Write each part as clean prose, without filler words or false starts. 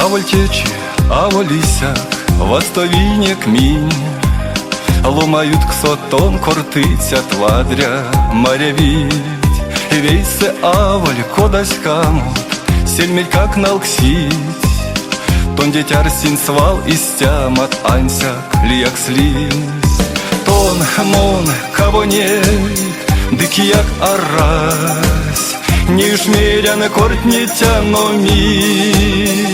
Аволь тече, аволь лисяк, вастовінек мінь, ломають ксотон, кортицят вадря, морявить. Вейсе аволь кодась камут, сельмель как налксить. Тон детяр синсвал истямат ансяк, лияк слимс. Тон мон кого нет, дикияк арась, не шмеряны кортнитя номинь.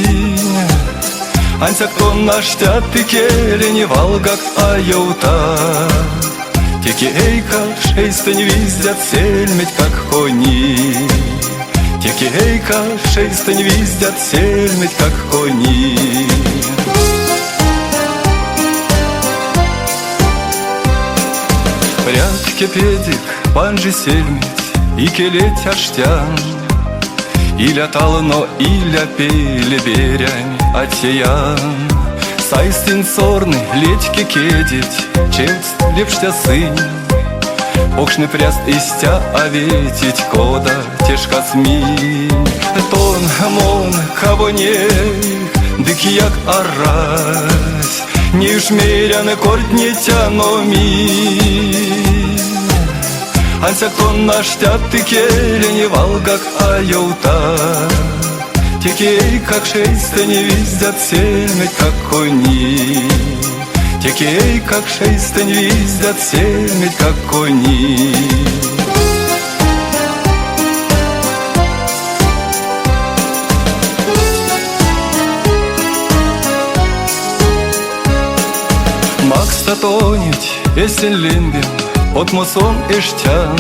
Ансяк тон наштят тыкели не валгак аюта. Теки эйка шейстень виздят сельметь как кони. Теки эйка шейстень виздят сельметь как кони. Прядьке педик, панжи сельметь, и келеть аштян. Иля тално, иля пеле берянь атеян. Сайстин сорны, ледьки кедить, честь лепштя сынь. Окшны пряст истя оветить кода тяжка сминь. Тон мон кого нет, дикияк арась, не шмеряны кортнитя номинь. Ансяк тон наштят тыкели не валгак аюта. Текей, как шейстень виздят сельметь как кони. Текей, как шейстень виздят сельметь как кони. Макс татонить, эсен лимбим, от мусон эштян.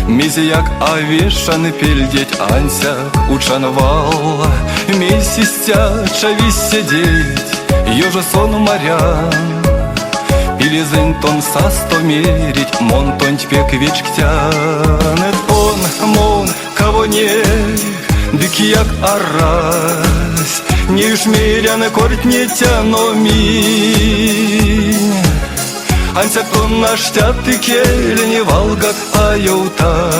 Мизияк авешаны пельдеть ансяк учанвал. Месистя чавис сидеть, ёжа сон морян. Пилизен тон састо мерить, мон тонть пек вечктян. Тон мон кого нет, дикияк арась, не шмеряны кортнитя номинь. Ансяк тон наштят тыкели не валгак аюта.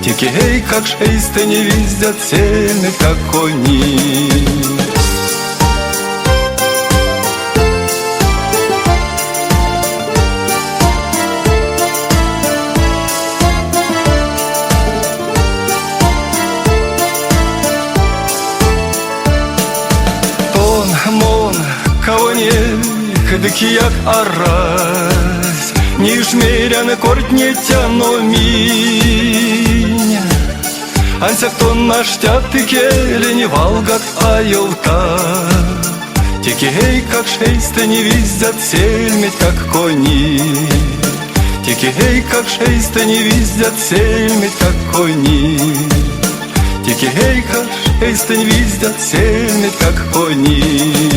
Текей, как шейстень виздят сельметь как кони. Тон мон кого нет, дикияк арась, не шмеряны кортнитя номинь. Ансяк тон наштят тыкели не валгак аюта. Текей, как шейстень виздят сельметь как кони. Текей, как шейстень виздят сельметь как кони. Текей, как шейстень виздят сельметь как кони.